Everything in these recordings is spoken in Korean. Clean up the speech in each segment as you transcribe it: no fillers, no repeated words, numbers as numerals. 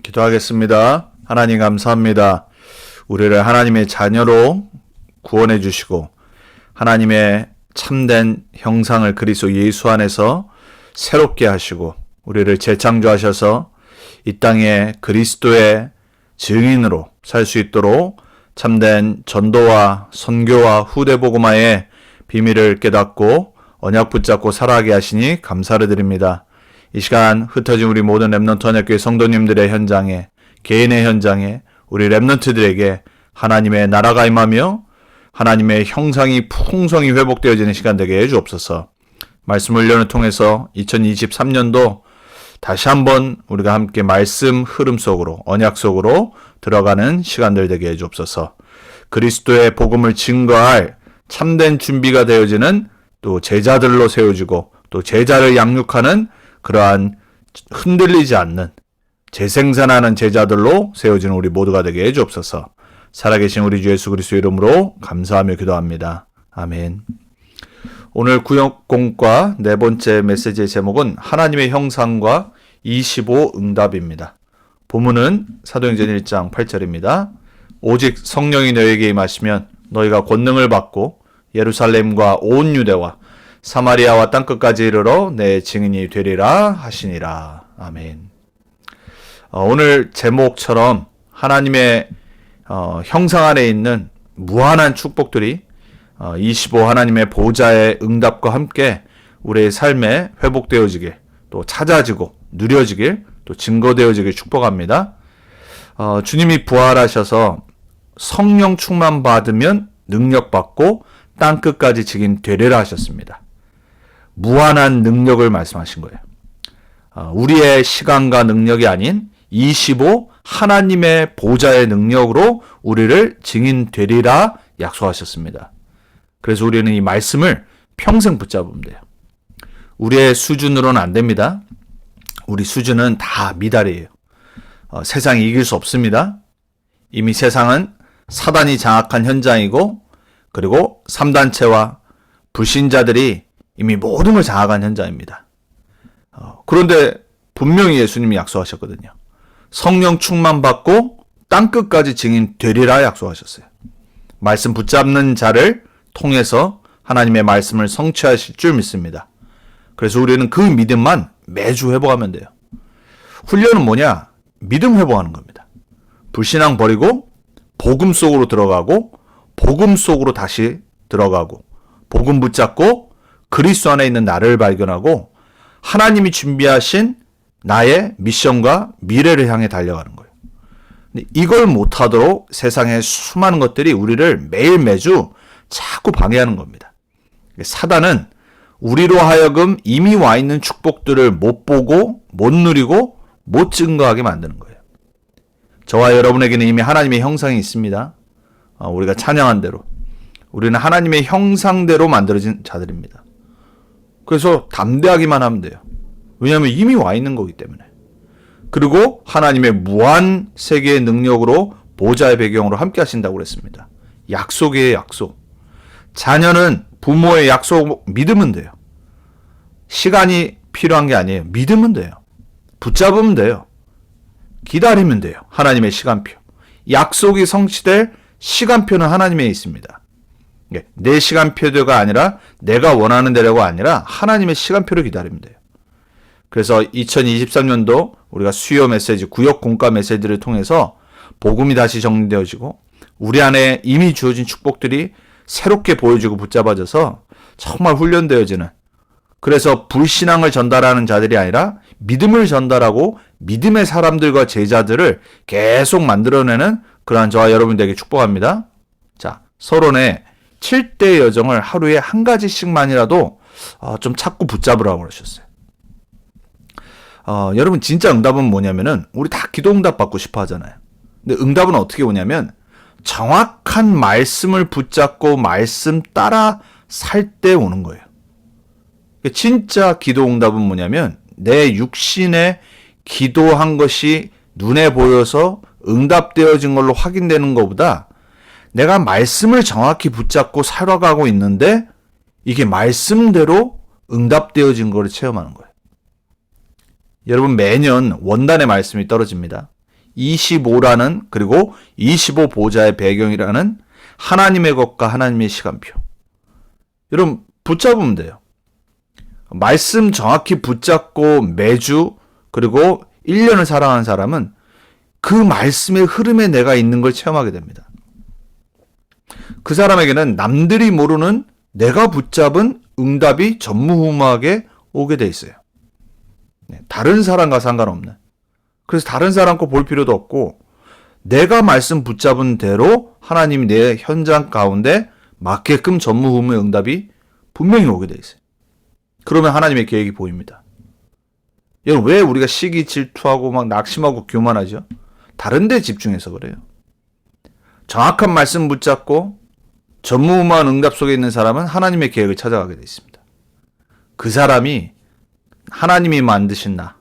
기도하겠습니다. 하나님 감사합니다. 우리를 하나님의 자녀로 구원해 주시고 하나님의 참된 형상을 그리스도 예수 안에서 새롭게 하시고 우리를 재창조하셔서 이 땅에 그리스도의 증인으로 살 수 있도록 참된 전도와 선교와 후대 복음화의 비밀을 깨닫고 언약 붙잡고 살아가게 하시니 감사를 드립니다. 이 시간 흩어진 우리 모든 렘넌트 언약교회 성도님들의 현장에, 개인의 현장에 우리 렘넌트들에게 하나님의 나라가 임하며 하나님의 형상이 풍성히 회복되어지는 시간 되게 해주옵소서. 말씀 훈련을 통해서 2023년도 다시 한번 우리가 함께 말씀 흐름 속으로, 언약 속으로 들어가는 시간들 되게 해주옵소서. 그리스도의 복음을 증거할 참된 준비가 되어지는 또 제자들로 세워지고 또 제자를 양육하는 그러한 흔들리지 않는 재생산하는 제자들로 세워지는 우리 모두가 되게 해주옵소서. 살아계신 우리 주 예수 그리스도 이름으로 감사하며 기도합니다. 아멘. 오늘 구역공과 네 번째 메시지의 제목은 하나님의 형상과 25 응답입니다. 본문은 사도행전 1장 8절입니다. 오직 성령이 너희에게 임하시면 너희가 권능을 받고 예루살렘과 온 유대와 사마리아와 땅끝까지 이르러 내 증인이 되리라 하시니라. 아멘. 오늘 제목처럼 하나님의 형상 안에 있는 무한한 축복들이 25 하나님의 보좌의 응답과 함께 우리의 삶에 회복되어지길, 또 찾아지고 누려지길, 또 증거되어지길 축복합니다. 주님이 부활하셔서 성령 충만 받으면 능력받고 땅끝까지 증인 되리라 하셨습니다. 무한한 능력을 말씀하신 거예요. 우리의 시간과 능력이 아닌 25 하나님의 보좌의 능력으로 우리를 증인 되리라 약속하셨습니다. 그래서 우리는 이 말씀을 평생 붙잡으면 돼요. 우리의 수준으로는 안 됩니다. 우리 수준은 다 미달이에요. 세상이 이길 수 없습니다. 이미 세상은 사단이 장악한 현장이고 그리고 3단체와 불신자들이 이미 모든 걸 장악한 현장입니다. 그런데 분명히 예수님이 약속하셨거든요. 성령 충만 받고 땅끝까지 증인 되리라 약속하셨어요. 말씀 붙잡는 자를 통해서 하나님의 말씀을 성취하실 줄 믿습니다. 그래서 우리는 그 믿음만 매주 회복하면 돼요. 훈련은 뭐냐? 믿음 회복하는 겁니다. 불신앙 버리고 복음 속으로 들어가고 복음 속으로 다시 들어가고 복음 붙잡고 그리스도 안에 있는 나를 발견하고 하나님이 준비하신 나의 미션과 미래를 향해 달려가는 거예요. 근데 이걸 못하도록 세상의 수많은 것들이 우리를 매일 매주 자꾸 방해하는 겁니다. 사단은 우리로 하여금 이미 와 있는 축복들을 못 보고 못 누리고 못 증거하게 만드는 거예요. 저와 여러분에게는 이미 하나님의 형상이 있습니다. 우리가 찬양한 대로 우리는 하나님의 형상대로 만들어진 자들입니다. 그래서 담대하기만 하면 돼요. 왜냐하면 이미 와 있는 거기 때문에. 그리고 하나님의 무한 세계의 능력으로 보좌의 배경으로 함께 하신다고 그랬습니다. 약속이에요, 약속. 자녀는 부모의 약속 믿으면 돼요. 시간이 필요한 게 아니에요. 믿으면 돼요. 붙잡으면 돼요. 기다리면 돼요. 하나님의 시간표. 약속이 성취될 시간표는 하나님에 있습니다. 내 시간표가 아니라 내가 원하는 대로가 아니라 하나님의 시간표를 기다리면 돼요. 그래서 2023년도 우리가 수요 메시지, 구역 공과 메시지를 통해서 복음이 다시 정리되어지고 우리 안에 이미 주어진 축복들이 새롭게 보여지고 붙잡아져서 정말 훈련되어지는, 그래서 불신앙을 전달하는 자들이 아니라 믿음을 전달하고 믿음의 사람들과 제자들을 계속 만들어내는 그러한 저와 여러분들에게 축복합니다. 자, 서론에 7대 여정을 하루에 한 가지씩만이라도 좀 찾고 붙잡으라고 그러셨어요. 여러분 진짜 응답은 뭐냐면은 우리 다 기도 응답 받고 싶어 하잖아요. 근데 응답은 어떻게 오냐면 정확한 말씀을 붙잡고 말씀 따라 살 때 오는 거예요. 진짜 기도 응답은 뭐냐면 내 육신에 기도한 것이 눈에 보여서 응답되어진 걸로 확인되는 것보다 내가 말씀을 정확히 붙잡고 살아가고 있는데 이게 말씀대로 응답되어진 거를 체험하는 거예요. 여러분 매년 원단의 말씀이 떨어집니다. 25라는 그리고 25 보좌의 배경이라는 하나님의 것과 하나님의 시간표. 여러분 붙잡으면 돼요. 말씀 정확히 붙잡고 매주 그리고 1년을 살아가는 사람은 그 말씀의 흐름에 내가 있는 걸 체험하게 됩니다. 그 사람에게는 남들이 모르는 내가 붙잡은 응답이 전무후무하게 오게 돼 있어요. 다른 사람과 상관없는. 그래서 다른 사람 거 볼 필요도 없고 내가 말씀 붙잡은 대로 하나님이 내 현장 가운데 맞게끔 전무후무의 응답이 분명히 오게 돼 있어요. 그러면 하나님의 계획이 보입니다. 여러분 왜 우리가 시기 질투하고 막 낙심하고 교만하죠? 다른 데 집중해서 그래요. 정확한 말씀 붙잡고 전무후무한 응답 속에 있는 사람은 하나님의 계획을 찾아가게 돼 있습니다. 그 사람이 하나님이 만드신 나,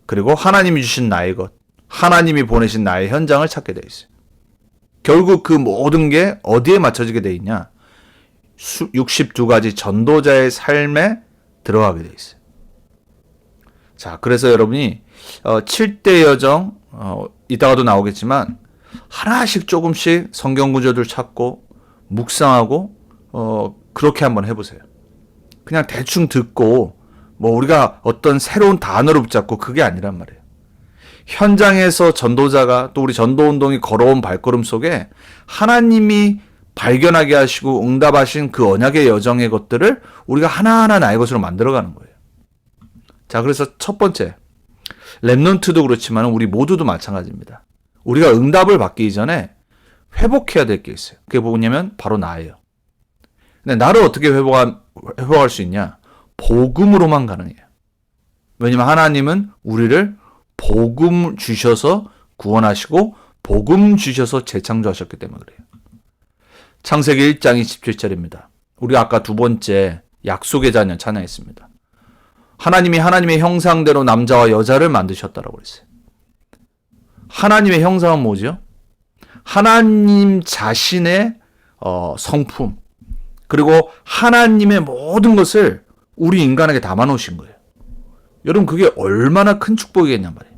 그리고 하나님이 주신 나의 것, 하나님이 보내신 나의 현장을 찾게 돼 있어요. 결국 그 모든 게 어디에 맞춰지게 돼 있냐? 62가지 전도자의 삶에 들어가게 돼 있어요. 자, 그래서 여러분이 7대 여정, 이따가도 나오겠지만 하나씩 조금씩 성경 구절들 찾고 묵상하고 그렇게 한번 해보세요. 그냥 대충 듣고 우리가 어떤 새로운 단어를 붙잡고 그게 아니란 말이에요. 현장에서 전도자가 또 우리 전도운동이 걸어온 발걸음 속에 하나님이 발견하게 하시고 응답하신 그 언약의 여정의 것들을 우리가 하나하나 나의 것으로 만들어가는 거예요. 자, 그래서 첫 번째, 렘넌트도 그렇지만 우리 모두도 마찬가지입니다. 우리가 응답을 받기 전에 회복해야 될 게 있어요. 그게 뭐냐면 바로 나예요. 근데 나를 어떻게 회복할 수 있냐? 복음으로만 가능해요. 왜냐면 하나님은 우리를 복음 주셔서 구원하시고 복음 주셔서 재창조하셨기 때문에 그래요. 창세기 1장 27절입니다. 우리가 아까 두 번째 약속의 자녀 찬양했습니다. 하나님이 하나님의 형상대로 남자와 여자를 만드셨다라고 그랬어요. 하나님의 형상은 뭐죠? 하나님 자신의 성품, 그리고 하나님의 모든 것을 우리 인간에게 담아 놓으신 거예요. 여러분 그게 얼마나 큰 축복이겠냔 말이에요.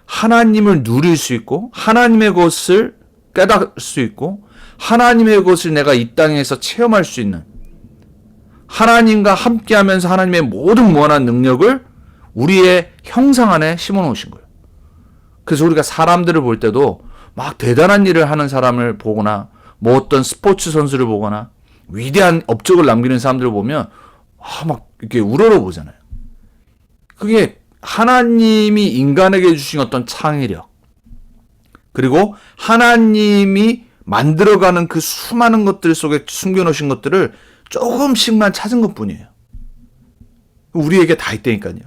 하나님을 누릴 수 있고 하나님의 것을 깨달을 수 있고 하나님의 것을 내가 이 땅에서 체험할 수 있는, 하나님과 함께하면서 하나님의 모든 무한한 능력을 우리의 형상 안에 심어 놓으신 거예요. 그래서 우리가 사람들을 볼 때도 막 대단한 일을 하는 사람을 보거나 어떤 스포츠 선수를 보거나 위대한 업적을 남기는 사람들을 보면 막 이렇게 우러러 보잖아요. 그게 하나님이 인간에게 주신 어떤 창의력, 그리고 하나님이 만들어가는 그 수많은 것들 속에 숨겨놓으신 것들을 조금씩만 찾은 것뿐이에요. 우리에게 다 있다니까요.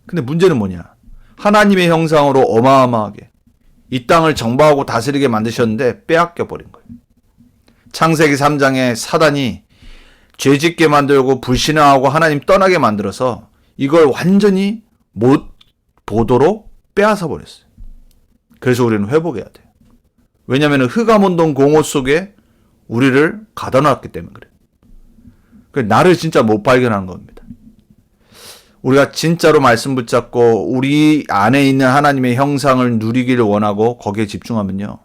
근데 문제는 뭐냐? 하나님의 형상으로 어마어마하게 이 땅을 정복하고 다스리게 만드셨는데 빼앗겨 버린 거예요. 창세기 3장에 사단이 죄짓게 만들고 불신앙하고 하나님 떠나게 만들어서 이걸 완전히 못 보도록 빼앗아 버렸어요. 그래서 우리는 회복해야 돼요. 왜냐하면 흑암운동 공허 속에 우리를 가둬 놨기 때문에 그래요. 나를 진짜 못 발견한 겁니다. 우리가 진짜로 말씀 붙잡고 우리 안에 있는 하나님의 형상을 누리기를 원하고 거기에 집중하면요,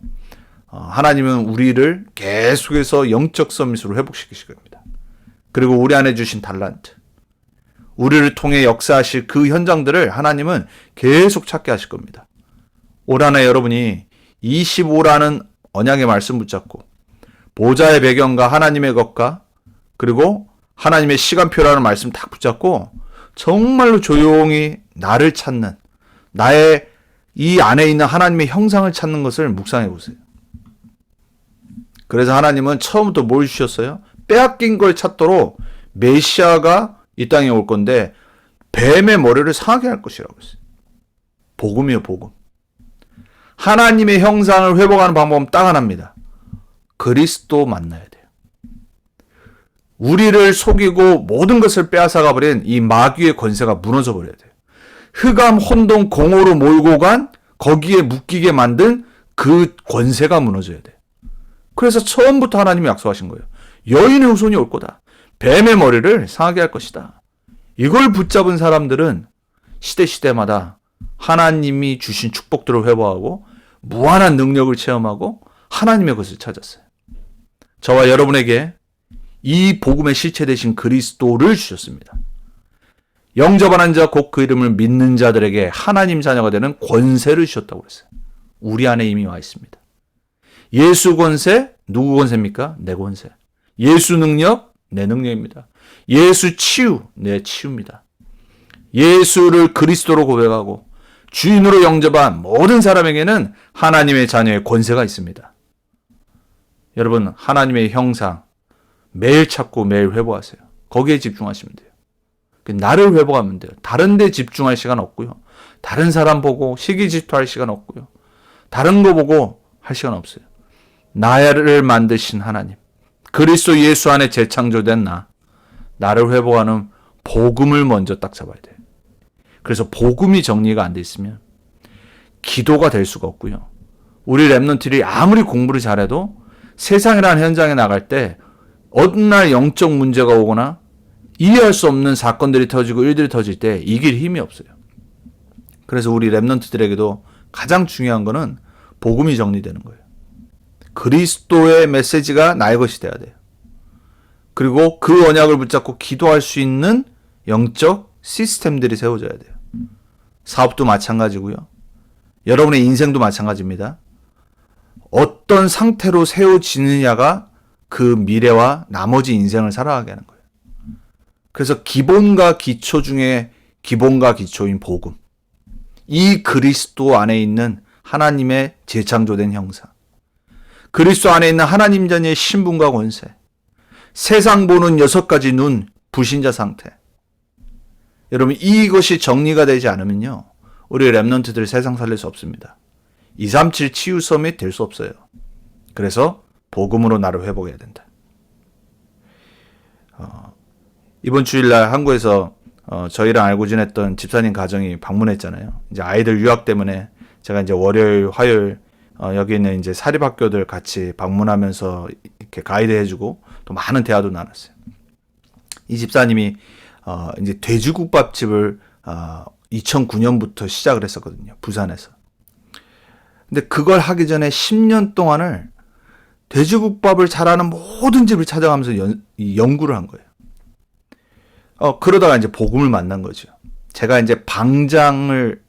하나님은 우리를 계속해서 영적 서밋으로 회복시키실 겁니다. 그리고 우리 안에 주신 달란트, 우리를 통해 역사하실 그 현장들을 하나님은 계속 찾게 하실 겁니다. 올 한해 여러분이 25라는 언약의 말씀 붙잡고 보좌의 배경과 하나님의 것과 그리고 하나님의 시간표라는 말씀 딱 붙잡고 정말로 조용히 나를 찾는, 나의 이 안에 있는 하나님의 형상을 찾는 것을 묵상해 보세요. 그래서 하나님은 처음부터 뭘 주셨어요? 빼앗긴 걸 찾도록 메시아가 이 땅에 올 건데 뱀의 머리를 상하게 할 것이라고 했어요. 복음이요, 복음. 하나님의 형상을 회복하는 방법은 딱 하나입니다. 그리스도 만나야 돼요. 우리를 속이고 모든 것을 빼앗아가 버린 이 마귀의 권세가 무너져 버려야 돼요. 흑암, 혼돈, 공허로 몰고 간 거기에 묶이게 만든 그 권세가 무너져야 돼요. 그래서 처음부터 하나님이 약속하신 거예요. 여인의 후손이 올 거다. 뱀의 머리를 상하게 할 것이다. 이걸 붙잡은 사람들은 시대마다 하나님이 주신 축복들을 회복하고 무한한 능력을 체험하고 하나님의 것을 찾았어요. 저와 여러분에게 이 복음의 실체 되신 그리스도를 주셨습니다. 영접하는 자 곧 그 이름을 믿는 자들에게 하나님 자녀가 되는 권세를 주셨다고 그랬어요. 우리 안에 이미 와 있습니다. 예수 권세, 누구 권세입니까? 내 권세. 예수 능력, 내 능력입니다. 예수 치유, 내 치유입니다. 예수를 그리스도로 고백하고 주인으로 영접한 모든 사람에게는 하나님의 자녀의 권세가 있습니다. 여러분, 하나님의 형상 매일 찾고 매일 회복하세요. 거기에 집중하시면 돼요. 나를 회복하면 돼요. 다른 데 집중할 시간 없고요. 다른 사람 보고 시기질투할 시간 없고요. 다른 거 보고 할 시간 없어요. 나를 만드신 하나님, 그리스도 예수 안에 재창조된 나를 회복하는 복음을 먼저 딱 잡아야 돼요. 그래서 복음이 정리가 안 돼 있으면 기도가 될 수가 없고요. 우리 렘넌트들이 아무리 공부를 잘해도 세상이라는 현장에 나갈 때 어느 날 영적 문제가 오거나 이해할 수 없는 사건들이 터지고 일들이 터질 때 이길 힘이 없어요. 그래서 우리 렘넌트들에게도 가장 중요한 거는 복음이 정리되는 거예요. 그리스도의 메시지가 나의 것이 돼야 돼요. 그리고 그 언약을 붙잡고 기도할 수 있는 영적 시스템들이 세워져야 돼요. 사업도 마찬가지고요. 여러분의 인생도 마찬가지입니다. 어떤 상태로 세워지느냐가 그 미래와 나머지 인생을 살아가게 하는 거예요. 그래서 기본과 기초 중에 기본과 기초인 복음. 이 그리스도 안에 있는 하나님의 재창조된 형상. 그리스도 안에 있는 하나님 자녀의 신분과 권세. 세상 보는 6가지 눈, 불신자 상태. 여러분, 이것이 정리가 되지 않으면요, 우리 렘넌트들 세상 살릴 수 없습니다. 237 치유 서밋 될 수 없어요. 그래서 복음으로 나를 회복해야 된다. 이번 주일날 한국에서 저희랑 알고 지냈던 집사님 가정이 방문했잖아요. 이제 아이들 유학 때문에 제가 이제 월요일, 화요일 여기 있는 이제 사립학교들 같이 방문하면서 이렇게 가이드 해주고 또 많은 대화도 나눴어요. 이 집사님이 이제 돼지국밥집을 2009년부터 시작을 했었거든요. 부산에서. 근데 그걸 하기 전에 10년 동안을 돼지국밥을 잘하는 모든 집을 찾아가면서 연구를 한 거예요. 그러다가 이제 복음을 만난 거죠. 제가 이제 방장을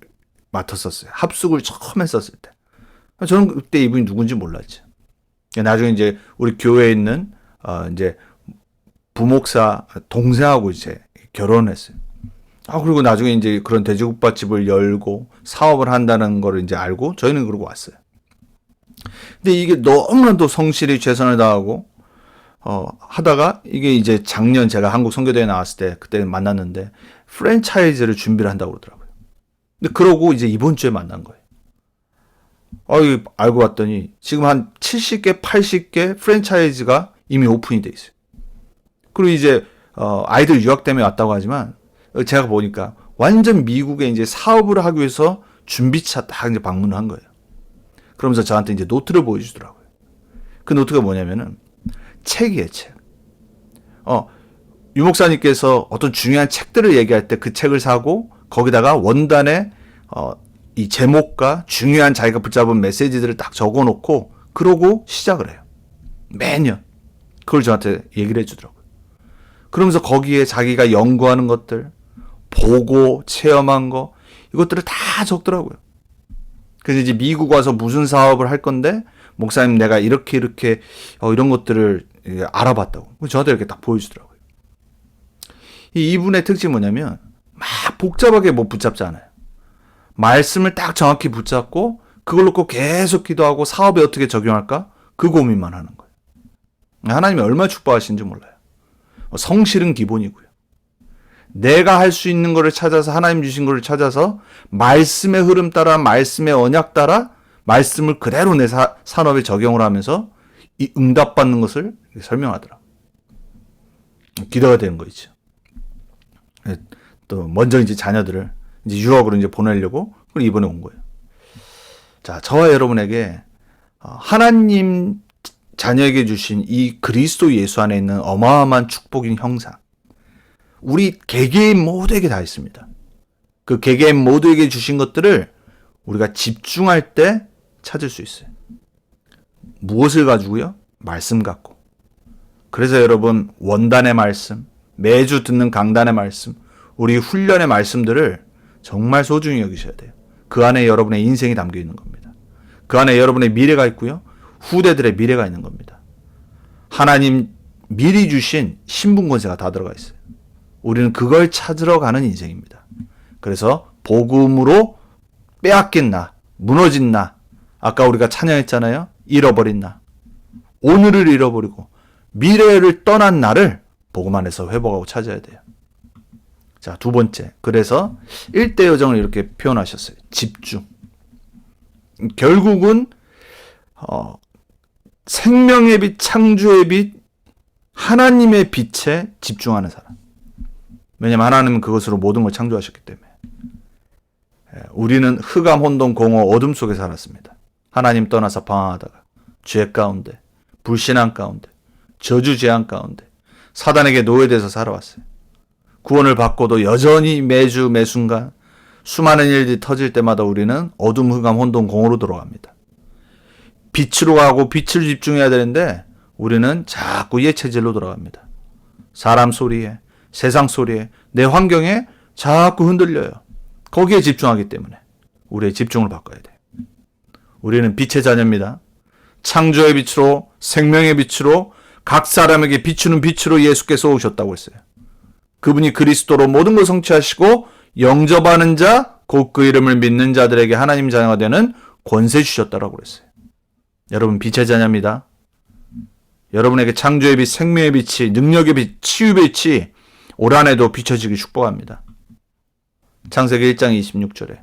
맡았었어요. 합숙을 처음 했었을 때. 저는 그때 이분이 누군지 몰랐죠. 나중에 이제 우리 교회에 있는, 이제 부목사 동생하고 이제 결혼했어요. 그리고 나중에 이제 그런 돼지국밥집을 열고 사업을 한다는 걸 이제 알고 저희는 그러고 왔어요. 근데 이게 너무나도 성실히 최선을 다하고, 하다가 이게 이제 작년 제가 한국 선교대회 나왔을 때 그때 만났는데 프랜차이즈를 준비를 한다고 그러더라고요. 근데 그러고 이제 이번 주에 만난 거예요. 알고 봤더니 지금 한 70개, 80개 프랜차이즈가 이미 오픈이 돼 있어요. 그리고 이제 아이들 유학 때문에 왔다고 하지만 제가 보니까 완전 미국에 이제 사업을 하기 위해서 준비차 딱 이제 방문을 한 거예요. 그러면서 저한테 이제 노트를 보여주더라고요. 그 노트가 뭐냐면은 책이에요, 책. 유 목사님께서 어떤 중요한 책들을 얘기할 때 그 책을 사고 거기다가 원단에 이 제목과 중요한 자기가 붙잡은 메시지들을 딱 적어놓고 그러고 시작을 해요. 매년. 그걸 저한테 얘기를 해주더라고요. 그러면서 거기에 자기가 연구하는 것들, 보고 체험한 거, 이것들을 다 적더라고요. 그래서 이제 미국 와서 무슨 사업을 할 건데 목사님 내가 이렇게 이런 것들을 알아봤다고. 저한테 이렇게 딱 보여주더라고요. 이분의 특징이 뭐냐면 막 복잡하게 뭐 붙잡지 않아요. 말씀을 딱 정확히 붙잡고 그걸 놓고 계속 기도하고 사업에 어떻게 적용할까? 그 고민만 하는 거예요. 하나님이 얼마나 축복하시는지 몰라요. 성실은 기본이고요. 내가 할 수 있는 거를 찾아서 하나님 주신 거를 찾아서 말씀의 흐름 따라 말씀의 언약 따라 말씀을 그대로 내 산업에 적용을 하면서 이 응답받는 것을 설명하더라고요. 기도가 되는 거 있죠. 또 먼저 이제 자녀들을 이제 유학으로 이제 보내려고 그리고 이번에 온 거예요. 자, 저와 여러분에게 하나님 자녀에게 주신 이 그리스도 예수 안에 있는 어마어마한 축복인 형상. 우리 개개인 모두에게 다 있습니다. 그 개개인 모두에게 주신 것들을 우리가 집중할 때 찾을 수 있어요. 무엇을 가지고요? 말씀 갖고. 그래서 여러분, 원단의 말씀, 매주 듣는 강단의 말씀, 우리 훈련의 말씀들을 정말 소중히 여기셔야 돼요. 그 안에 여러분의 인생이 담겨 있는 겁니다. 그 안에 여러분의 미래가 있고요. 후대들의 미래가 있는 겁니다. 하나님 미리 주신 신분 권세가 다 들어가 있어요. 우리는 그걸 찾으러 가는 인생입니다. 그래서 복음으로 빼앗긴 나, 무너진 나, 아까 우리가 찬양했잖아요. 잃어버린 나, 오늘을 잃어버리고 미래를 떠난 나를 복음 안에서 회복하고 찾아야 돼요. 자, 두 번째. 그래서 일대 여정을 이렇게 표현하셨어요. 집중. 결국은 생명의 빛, 창조의 빛, 하나님의 빛에 집중하는 사람. 왜냐하면 하나님은 그것으로 모든 걸 창조하셨기 때문에. 우리는 흑암, 혼돈, 공허, 어둠 속에 살았습니다. 하나님 떠나서 방황하다가 죄 가운데, 불신앙 가운데, 저주 재앙 가운데 사단에게 노예돼서 살아왔어요. 구원을 받고도 여전히 매주 매순간 수많은 일들이 터질 때마다 우리는 어둠, 흑암, 혼돈, 공허로 들어갑니다. 빛으로 가고 빛을 집중해야 되는데 우리는 자꾸 예체질로 돌아갑니다. 사람 소리에, 세상 소리에, 내 환경에 자꾸 흔들려요. 거기에 집중하기 때문에 우리의 집중을 바꿔야 돼요. 우리는 빛의 자녀입니다. 창조의 빛으로, 생명의 빛으로, 각 사람에게 비추는 빛으로 예수께서 오셨다고 했어요. 그분이 그리스도로 모든 걸 성취하시고 영접하는 자, 곧 그 이름을 믿는 자들에게 하나님 자녀가 되는 권세 주셨다라고 그랬어요. 여러분 빛의 자녀입니다. 여러분에게 창조의 빛, 생명의 빛이, 능력의 빛, 치유의 빛이 올 한해도 비춰지기 축복합니다. 창세기 1장 26절에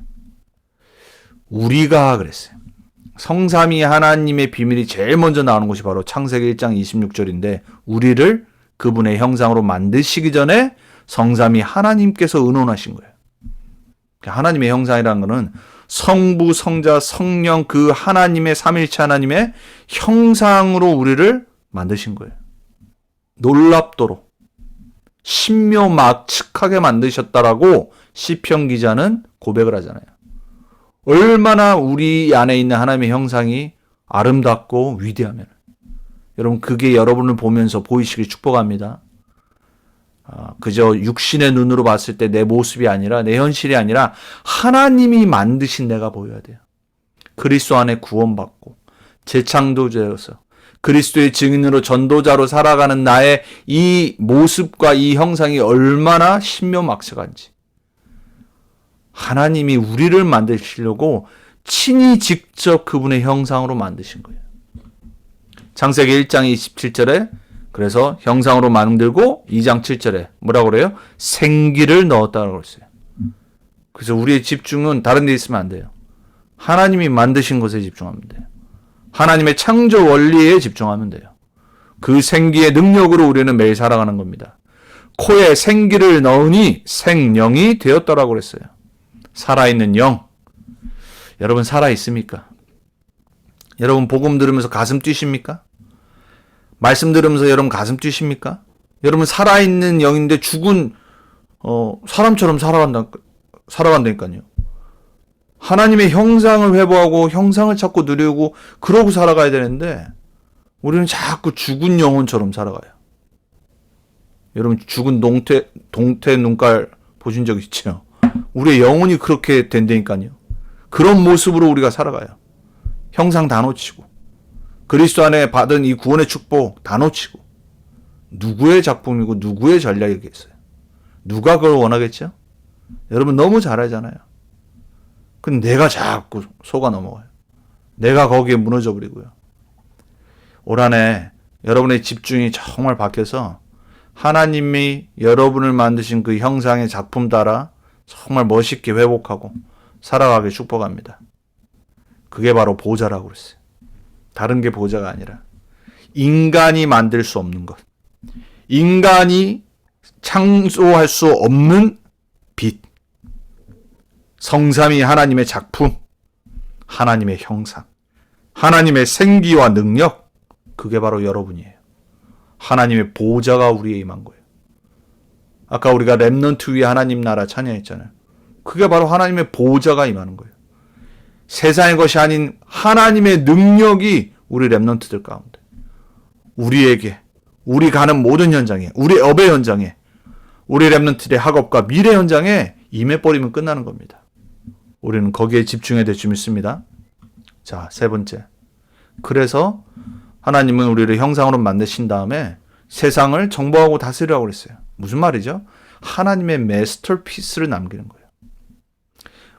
우리가 그랬어요. 성삼위 하나님의 비밀이 제일 먼저 나오는 것이 바로 창세기 1장 26절인데 우리를 그분의 형상으로 만드시기 전에 성삼위 하나님께서 의논하신 거예요. 하나님의 형상이라는 것은 성부, 성자, 성령 그 하나님의 삼일체 하나님의 형상으로 우리를 만드신 거예요. 놀랍도록 신묘막측하게 만드셨다라고 시편 기자는 고백을 하잖아요. 얼마나 우리 안에 있는 하나님의 형상이 아름답고 위대하면 여러분 그게 여러분을 보면서 보이시길 축복합니다. 그저 육신의 눈으로 봤을 때 내 모습이 아니라 내 현실이 아니라 하나님이 만드신 내가 보여야 돼요. 그리스도 안에 구원받고 재창조되어서 그리스도의 증인으로 전도자로 살아가는 나의 이 모습과 이 형상이 얼마나 신묘막측한지 하나님이 우리를 만드시려고 친히 직접 그분의 형상으로 만드신 거예요. 창세기 1장 27절에 그래서 형상으로 만들고 2장 7절에 뭐라고 그래요? 생기를 넣었다고 했어요. 그래서 우리의 집중은 다른 데 있으면 안 돼요. 하나님이 만드신 것에 집중하면 돼요. 하나님의 창조 원리에 집중하면 돼요. 그 생기의 능력으로 우리는 매일 살아가는 겁니다. 코에 생기를 넣으니 생령이 되었다라고 그랬어요. 살아있는 영. 여러분 살아있습니까? 여러분 복음 들으면서 가슴 뛰십니까? 말씀 들으면서 여러분 가슴 뛰십니까? 여러분 살아있는 영인데 죽은 사람처럼 살아간다니까요. 하나님의 형상을 회복하고 형상을 찾고 누리고 그러고 살아가야 되는데 우리는 자꾸 죽은 영혼처럼 살아가요. 여러분 죽은 동태 눈깔 보신 적 있죠? 우리의 영혼이 그렇게 된다니까요. 그런 모습으로 우리가 살아가요. 형상 다 놓치고 그리스도 안에 받은 이 구원의 축복 다 놓치고 누구의 작품이고 누구의 전략이겠어요? 누가 그걸 원하겠죠? 여러분 너무 잘 알잖아요. 근데 내가 자꾸 속아 넘어가요. 내가 거기에 무너져 버리고요. 올 한해 여러분의 집중이 정말 바뀌어서 하나님이 여러분을 만드신 그 형상의 작품 따라 정말 멋있게 회복하고 살아가길 축복합니다. 그게 바로 보좌라고 그랬어요. 다른 게 보좌가 아니라 인간이 만들 수 없는 것, 인간이 창조할 수 없는 빛, 성삼위 하나님의 작품, 하나님의 형상, 하나님의 생기와 능력, 그게 바로 여러분이에요. 하나님의 보좌가 우리에 임한 거예요. 아까 우리가 렘넌트 위에 하나님 나라 찬양했잖아요. 그게 바로 하나님의 보호자가 임하는 거예요. 세상의 것이 아닌 하나님의 능력이 우리 렘넌트들 가운데, 우리에게, 우리 가는 모든 현장에, 우리 업의 현장에, 우리 렘넌트들의 학업과 미래 현장에 임해버리면 끝나는 겁니다. 우리는 거기에 집중해야 될 줄 믿습니다. 자, 세 번째. 그래서 하나님은 우리를 형상으로 만드신 다음에 세상을 정복하고 다스리라고 그랬어요. 무슨 말이죠? 하나님의 마스터피스를 남기는 거예요.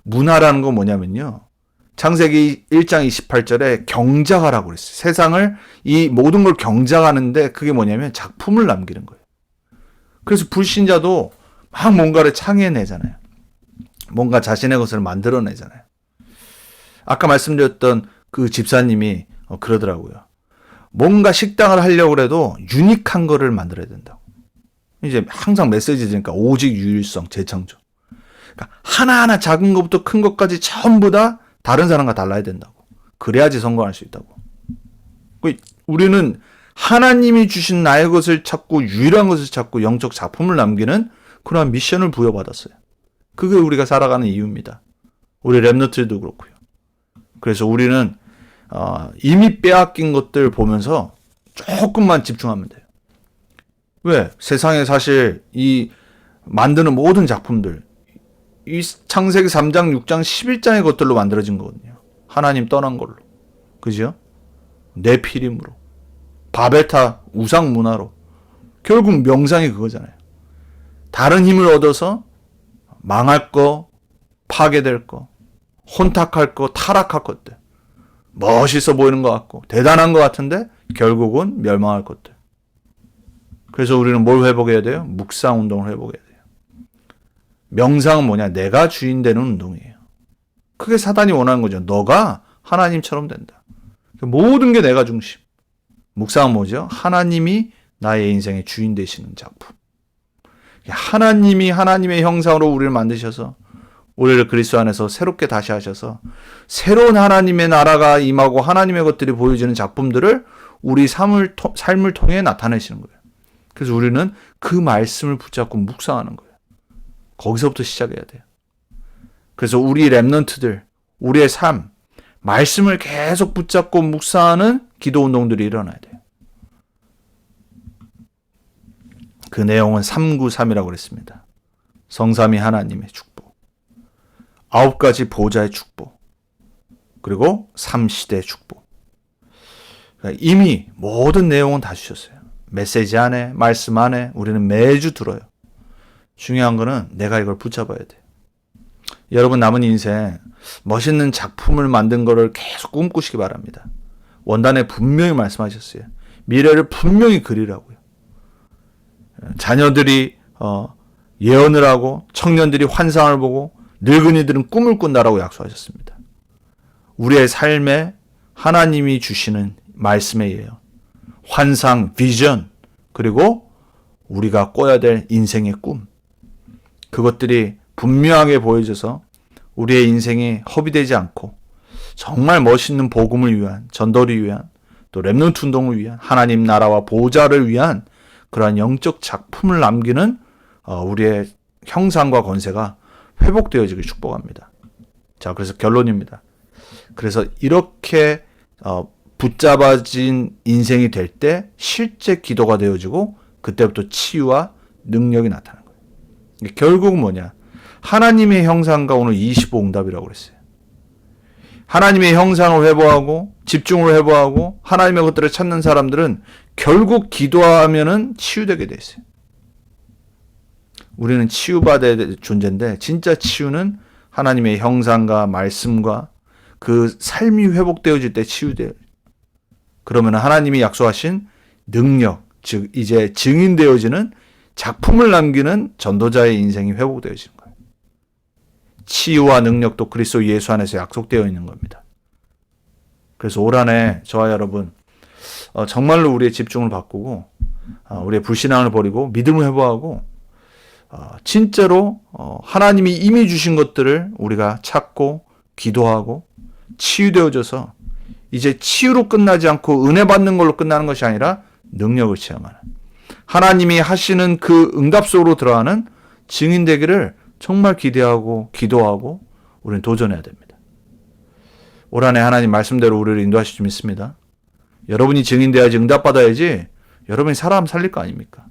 문화라는 건 뭐냐면요, 창세기 1장 28절에 경작하라고 그랬어요. 세상을, 이 모든 걸 경작하는데 그게 뭐냐면 작품을 남기는 거예요. 그래서 불신자도 막 뭔가를 창해내잖아요. 뭔가 자신의 것을 만들어내잖아요. 아까 말씀드렸던 그 집사님이 그러더라고요. 뭔가 식당을 하려고 해도 유니크한 거를 만들어야 된다고. 이제 항상 메시지 드리니까 오직 유일성, 재창조. 그러니까 하나하나 작은 것부터 큰 것까지 전부 다 다른 사람과 달라야 된다고. 그래야지 성공할 수 있다고. 우리는 하나님이 주신 나의 것을 찾고 유일한 것을 찾고 영적 작품을 남기는 그러한 미션을 부여받았어요. 그게 우리가 살아가는 이유입니다. 우리 렘넌트들도 그렇고요. 그래서 우리는 이미 빼앗긴 것들 보면서 조금만 집중하면 돼요. 왜? 세상에 사실 이 만드는 모든 작품들, 이 창세기 3장, 6장, 11장의 것들로 만들어진 거거든요. 하나님 떠난 걸로. 그죠? 네피림으로. 바벨탑 우상 문화로. 결국 명상이 그거잖아요. 다른 힘을 얻어서 망할 거, 파괴될 거, 혼탁할 거, 타락할 것들. 멋있어 보이는 것 같고 대단한 것 같은데 결국은 멸망할 것들. 그래서 우리는 뭘 회복해야 돼요? 묵상 운동을 회복해야 돼요. 명상은 뭐냐? 내가 주인 되는 운동이에요. 그게 사단이 원하는 거죠. 너가 하나님처럼 된다. 모든 게 내가 중심. 묵상은 뭐죠? 하나님이 나의 인생의 주인 되시는 작품. 하나님이 하나님의 형상으로 우리를 만드셔서 우리를 그리스도 안에서 새롭게 다시 하셔서 새로운 하나님의 나라가 임하고 하나님의 것들이 보여지는 작품들을 우리 삶을 통해 나타내시는 거예요. 그래서 우리는 그 말씀을 붙잡고 묵상하는 거예요. 거기서부터 시작해야 돼요. 그래서 우리 렘넌트들, 우리의 삶, 말씀을 계속 붙잡고 묵상하는 기도 운동들이 일어나야 돼요. 그 내용은 393이라고 그랬습니다. 성삼위 하나님의 축복, 9가지 보좌의 축복, 그리고 3시대의 축복. 그러니까 이미 모든 내용은 다 주셨어요. 메시지 안에, 말씀 안에 우리는 매주 들어요. 중요한 거는 내가 이걸 붙잡아야 돼요. 여러분 남은 인생 멋있는 작품을 만든 거를 계속 꿈꾸시기 바랍니다. 원단에 분명히 말씀하셨어요. 미래를 분명히 그리라고요. 자녀들이 예언을 하고 청년들이 환상을 보고 늙은이들은 꿈을 꾼다라고 약속하셨습니다. 우리의 삶에 하나님이 주시는 말씀의 예언, 환상, 비전, 그리고 우리가 꿔야 될 인생의 꿈, 그것들이 분명하게 보여져서 우리의 인생이 허비되지 않고 정말 멋있는 복음을 위한, 전도를 위한, 또 렘넌트 운동을 위한, 하나님 나라와 보좌를 위한 그러한 영적 작품을 남기는 우리의 형상과 권세가 회복되어지길 축복합니다. 자, 그래서 결론입니다. 그래서 이렇게 붙잡아진 인생이 될 때 실제 기도가 되어지고 그때부터 치유와 능력이 나타나는 거예요. 결국은 뭐냐? 하나님의 형상과 오늘 25응답이라고 그랬어요. 하나님의 형상을 회복하고 집중을 회복하고 하나님의 것들을 찾는 사람들은 결국 기도하면은 치유되게 돼 있어요. 우리는 치유받아야 될 존재인데 진짜 치유는 하나님의 형상과 말씀과 그 삶이 회복되어질 때 치유돼요. 그러면 하나님이 약속하신 능력, 즉 이제 증인되어지는 작품을 남기는 전도자의 인생이 회복되어지는 거예요. 치유와 능력도 그리스도 예수 안에서 약속되어 있는 겁니다. 그래서 올 한 해 저와 여러분 정말로 우리의 집중을 바꾸고 우리의 불신앙을 버리고 믿음을 회복하고 진짜로 하나님이 이미 주신 것들을 우리가 찾고 기도하고 치유되어져서 이제 치유로 끝나지 않고 은혜 받는 걸로 끝나는 것이 아니라 능력을 체험하는, 하나님이 하시는 그 응답 속으로 들어가는 증인 되기를 정말 기대하고 기도하고 우리는 도전해야 됩니다. 올 한 해 하나님 말씀대로 우리를 인도하실 줄 믿습니다. 여러분이 증인돼야지 응답받아야지 여러분이 사람 살릴 거 아닙니까?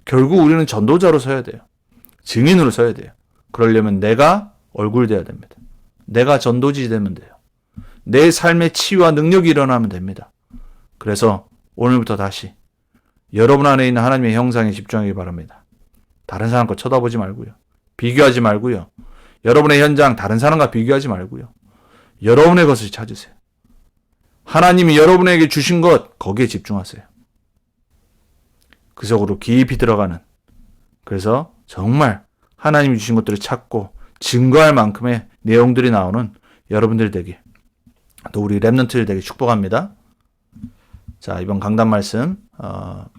결국 우리는 전도자로 서야 돼요. 증인으로 서야 돼요. 그러려면 내가 얼굴 돼야 됩니다. 내가 전도지 되면 돼요. 내 삶의 치유와 능력이 일어나면 됩니다. 그래서 오늘부터 다시 여러분 안에 있는 하나님의 형상에 집중하기 바랍니다. 다른 사람 거 쳐다보지 말고요. 비교하지 말고요. 여러분의 현장 다른 사람과 비교하지 말고요. 여러분의 것을 찾으세요. 하나님이 여러분에게 주신 것 거기에 집중하세요. 그 속으로 깊이 들어가는, 그래서 정말 하나님이 주신 것들을 찾고 증거할 만큼의 내용들이 나오는 여러분들 되기, 또 우리 랩런트들 되기 축복합니다. 자, 이번 강단 말씀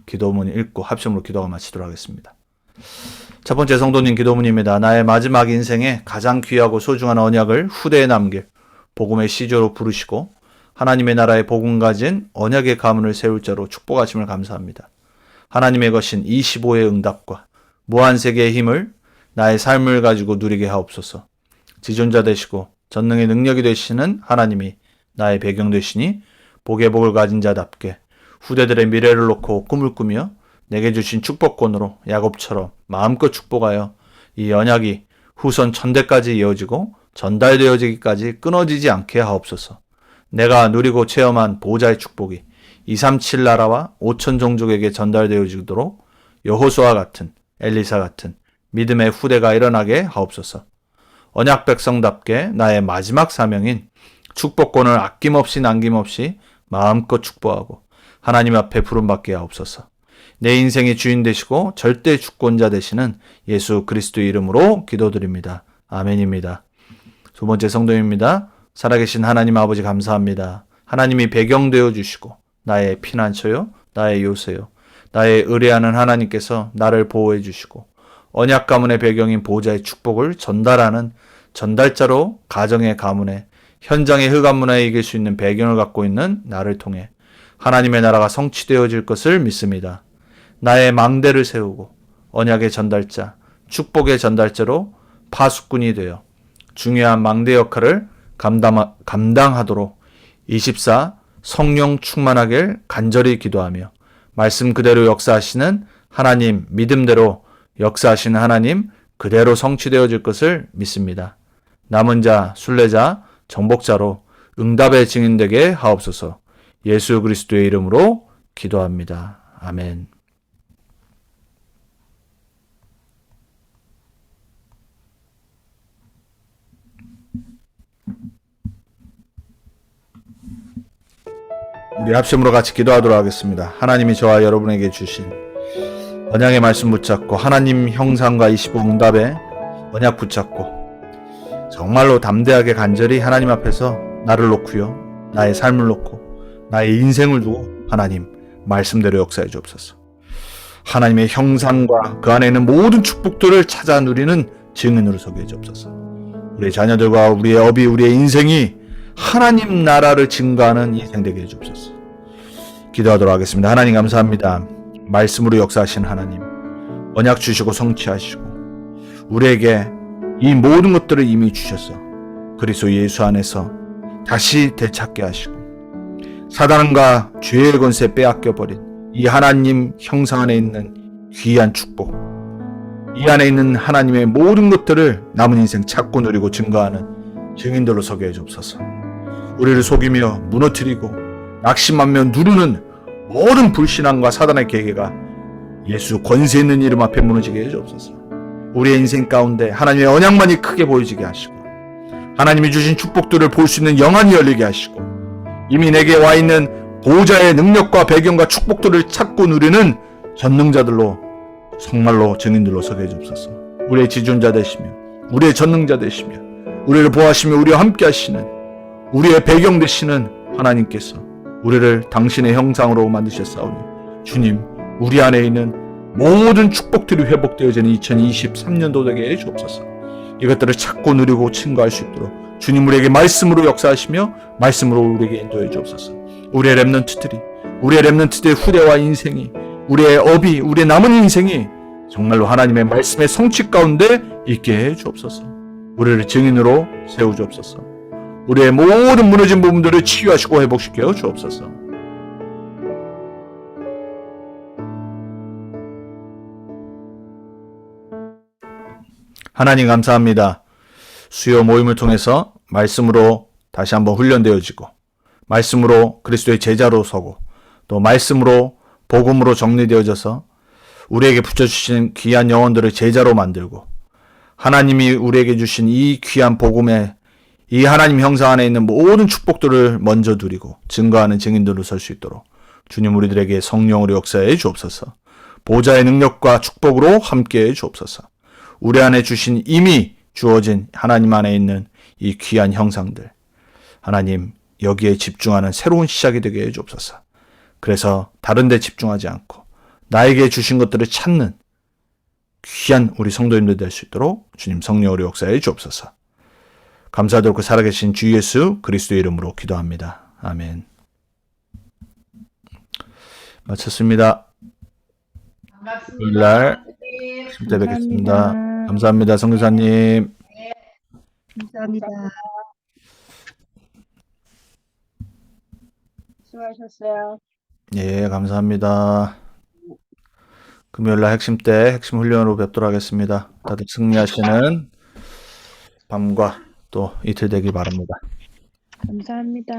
기도문 읽고 합심으로 기도가 마치도록 하겠습니다. 첫 번째 성도님 기도문입니다. 나의 마지막 인생에 가장 귀하고 소중한 언약을 후대에 남길 복음의 시조로 부르시고 하나님의 나라의 복음 가진 언약의 가문을 세울 자로 축복하심을 감사합니다. 하나님의 것인 25의 응답과 무한세계의 힘을 나의 삶을 가지고 누리게 하옵소서. 지존자 되시고 전능의 능력이 되시는 하나님이 나의 배경 되시니 복의 복을 가진 자답게 후대들의 미래를 놓고 꿈을 꾸며 내게 주신 축복권으로 야곱처럼 마음껏 축복하여 이 언약이 후손 1000대까지 이어지고 전달되어지기까지 끊어지지 않게 하옵소서. 내가 누리고 체험한 보호자의 축복이 237 나라와 5000 종족에게 전달되어지도록 여호수아 같은, 엘리사 같은 믿음의 후대가 일어나게 하옵소서. 언약 백성답게 나의 마지막 사명인 축복권을 아낌없이 남김없이 마음껏 축복하고 하나님 앞에 부름받게 하옵소서. 내 인생의 주인 되시고 절대 주권자 되시는 예수 그리스도의 이름으로 기도드립니다. 아멘입니다. 두 번째 성도입니다. 살아계신 하나님 아버지 감사합니다. 하나님이 배경 되어 주시고 나의 피난처요, 나의 요새요, 나의 의뢰하는 하나님께서 나를 보호해 주시고 언약 가문의 배경인 보호자의 축복을 전달하는 전달자로 가정의 가문에 현장의 흑암 문화에 이길 수 있는 배경을 갖고 있는 나를 통해 하나님의 나라가 성취되어질 것을 믿습니다. 나의 망대를 세우고 언약의 전달자, 축복의 전달자로 파수꾼이 되어 중요한 망대 역할을 감당하도록 24 성령 충만하길 간절히 기도하며 말씀 그대로 역사하시는 하나님, 믿음대로 역사하시는 하나님 그대로 성취되어질 것을 믿습니다. 남은 자, 순례자, 정복자로 응답의 증인되게 하옵소서. 예수 그리스도의 이름으로 기도합니다. 아멘. 우리 합심으로 같이 기도하도록 하겠습니다. 하나님이 저와 여러분에게 주신 언약의 말씀 붙잡고 하나님 형상과 25 응답의 언약 붙잡고 정말로 담대하게 간절히 하나님 앞에서 나를 놓고요, 나의 삶을 놓고 나의 인생을 두고 하나님 말씀대로 역사해 주옵소서. 하나님의 형상과 그 안에 있는 모든 축복들을 찾아 누리는 증인으로 서게 해 주옵소서. 우리의 자녀들과 우리의 업이, 우리의 인생이 하나님 나라를 증거하는 인생 되게 해 주옵소서. 기도하도록 하겠습니다. 하나님 감사합니다. 말씀으로 역사하신 하나님, 언약 주시고 성취하시고 우리에게 이 모든 것들을 이미 주셔서 그리스도 예수 안에서 다시 되찾게 하시고 사단과 죄의 권세 빼앗겨버린 이 하나님 형상 안에 있는 귀한 축복, 이 안에 있는 하나님의 모든 것들을 남은 인생 찾고 누리고 증거하는 증인들로 서게 해주옵소서. 우리를 속이며 무너뜨리고 낙심하며 누르는 모든 불신앙과 사단의 계계가 예수 권세 있는 이름 앞에 무너지게 해주옵소서. 우리의 인생 가운데 하나님의 언약만이 크게 보여지게 하시고 하나님이 주신 축복들을 볼 수 있는 영안이 열리게 하시고 이미 내게 와 있는 보호자의 능력과 배경과 축복들을 찾고 누리는 전능자들로 정말로 증인들로 서게 해주옵소서. 우리의 지존자 되시며 우리의 전능자 되시며 우리를 보호하시며 우리와 함께 하시는 우리의 배경 되시는 하나님께서 우리를 당신의 형상으로 만드셨사오니 주님, 우리 안에 있는 모든 축복들이 회복되어지는 2023년도 되게 해주옵소서. 이것들을 찾고 누리고 증거할 수 있도록 주님 우리에게 말씀으로 역사하시며 말씀으로 우리에게 인도해 주옵소서. 우리의 렘넌트들의 후대와 인생이 우리의 업이, 우리의 남은 인생이 정말로 하나님의 말씀의 성취 가운데 있게 해 주옵소서. 우리를 증인으로 세워 주옵소서. 우리의 모든 무너진 부분들을 치유하시고 회복시켜 주옵소서. 하나님 감사합니다. 수요 모임을 통해서 말씀으로 다시 한번 훈련되어지고, 말씀으로 그리스도의 제자로 서고, 또 말씀으로 복음으로 정리되어져서 우리에게 붙여주신 귀한 영혼들을 제자로 만들고, 하나님이 우리에게 주신 이 귀한 복음에, 이 하나님 형상 안에 있는 모든 축복들을 먼저 누리고 증거하는 증인들로 설 수 있도록 주님 우리들에게 성령으로 역사해 주옵소서. 보좌의 능력과 축복으로 함께해 주옵소서. 우리 안에 주신 이미 주어진 하나님 안에 있는 이 귀한 형상들, 하나님 여기에 집중하는 새로운 시작이 되게 해 주옵소서. 그래서 다른 데 집중하지 않고 나에게 주신 것들을 찾는 귀한 우리 성도님들 될 수 있도록 주님 성령으로 역사해 주옵소서. 감사드리고 살아계신 주 예수 그리스도의 이름으로 기도합니다. 아멘. 마쳤습니다. 토요일날 때 뵙겠습니다. 감사합니다. 성교사님. 감사합니다. 수고하셨어요. 예, 감사합니다. 금요일날 핵심 때 핵심 훈련으로 뵙도록 하겠습니다. 다들 승리하시는 밤과 또 이틀 되길 바랍니다. 감사합니다.